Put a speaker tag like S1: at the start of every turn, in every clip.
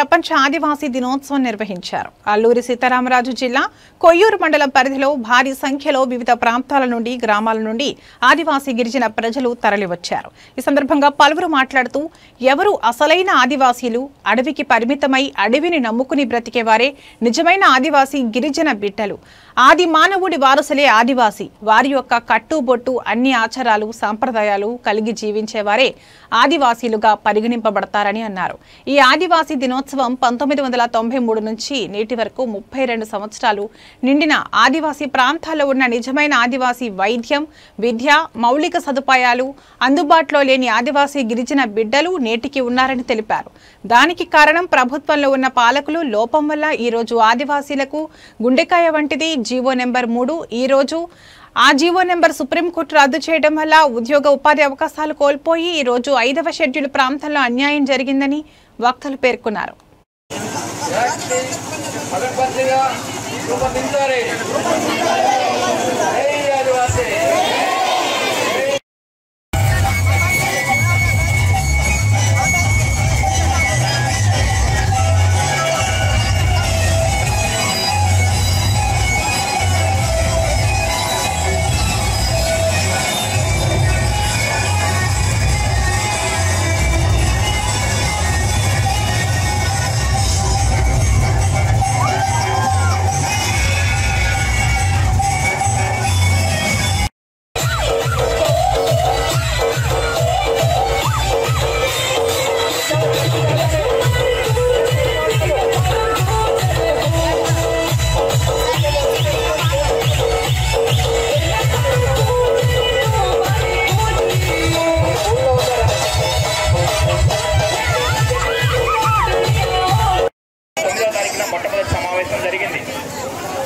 S1: ప్రపంచ ఆదివాసీ దినోత్సవం నిర్వహించారు. అల్లూరి సీతారామరాజు జిల్లా కొయ్యూరు మండలం పరిధిలో భారీ సంఖ్యలో వివిధ ప్రాంతాల నుండి గ్రామాల నుండి ఆదివాసీ గిరిజన ప్రజలు తరలివచ్చారు. ఈ సందర్భంగా పలువురు మాట్లాడుతూ ఎవరు అసలైన ఆదివాసీలు, అడవికి పరిమితమై అడవిని నమ్ముకుని బ్రతికేవారే నిజమైన ఆదివాసీ గిరిజన బిడ్డలు, ఆది మానవుడి వారసులే ఆదివాసీ, వారి యొక్క కట్టుబొట్టు అన్ని ఆచారాలు సంప్రదాయాలు కలిగి జీవించేవారే ఆదివాసీలుగా పరిగణింపబడతారని అన్నారు. ఈ ఆదివాసీ దినోత్సవం 1993 నుంచి నేటి వరకు 32 సంవత్సరాలు నిండిన ఆదివాసీ ప్రాంతాల్లో ఉన్న నిజమైన ఆదివాసీ వైద్యం, విద్య, మౌలిక సదుపాయాలు అందుబాటులో లేని ఆదివాసీ గిరిజన బిడ్డలు నేటికి ఉన్నారని తెలిపారు. దానికి కారణం ప్రభుత్వంలో ఉన్న పాలకులు లోపం వల్ల ఈరోజు ఆదివాసీలకు గుండెకాయ వంటిది జీవో నెంబర్ 3. ఈరోజు ఆ జీవో నెంబర్ సుప్రీంకోర్టు రద్దు చేయడం వల్ల ఉద్యోగ ఉపాధి అవకాశాలు కోల్పోయి ఈరోజు 5వ షెడ్యూల్ ప్రాంతంలో అన్యాయం జరిగిందని వక్తలు పేర్కొన్నారు.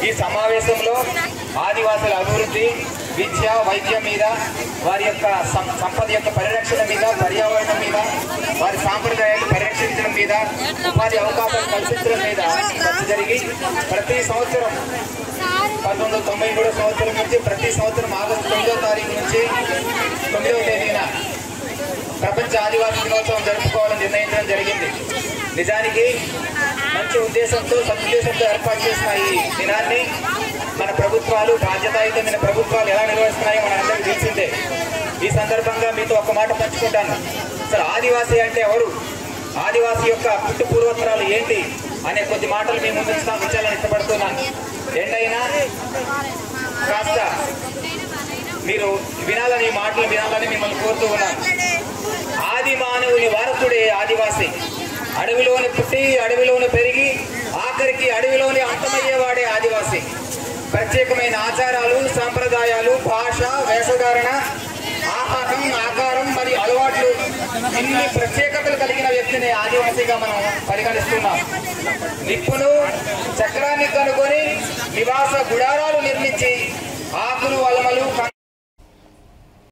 S2: ఈ సమావేశంలో ఆదివాసుల అభివృద్ధి, విద్య, వైద్యం మీద, వారి యొక్క సంపద యొక్క పరిరక్షణ మీద, పర్యావరణం మీద, వారి సాంప్రదాయాలు పరిరక్షించడం మీద, ఉపాధి అవకాశాలు కల్పించడం మీద చర్చ జరిగి ప్రతి సంవత్సరం 1993 సంవత్సరం నుంచి ప్రతి సంవత్సరం ఆగస్టు 9వ తారీఖు నుంచి 9వ తేదీన ప్రపంచ ఆదివాసీ దినోత్సవం జరుపుకోవాలని నిర్ణయించడం జరిగింది. నిజానికి మంచి ఉద్దేశంతో సదుద్దేశంతో ఏర్పాటు చేసిన ఈ దినాన్ని మన ప్రభుత్వాలు, బాధ్యతాయుతమైన ప్రభుత్వాలు ఎలా నిర్వహిస్తున్నాయో మనందరికీ తెలిసిందే. ఈ సందర్భంగా మీతో ఒక మాట పంచుకుంటాను. అసలు ఆదివాసీ అంటే ఎవరు, ఆదివాసీ యొక్క పుట్టు పూర్వోత్తరాలు ఏంటి అనే కొద్ది మాటలు మీ ముందు ఉంచాలని ఇష్టపడుతున్నాను. ఏంటైనా కాస్త మీరు వినాలని, మాటలు వినాలని మిమ్మల్ని కోరుతూ ఉన్నాను. ఆది మానవుని వారసుడే ఆదివాసీ. అడవిలోని పుట్టి అడవిలోని పెరిగి ఆఖరికి అడవిలోని అంతమయ్యేవాడే ఆదివాసీ. ప్రత్యేకమైన ఆచారాలు, సంప్రదాయాలు, భాష, వేషధారణ, ఆహారం, ఆకారం మరియు అలవాట్లు, ఇన్ని ప్రత్యేకతలు కలిగిన వ్యక్తిని ఆదివాసీగా మనం పరిగణిస్తున్నాం. నిప్పును, చక్రాన్ని కనుగొని నివాస గుడార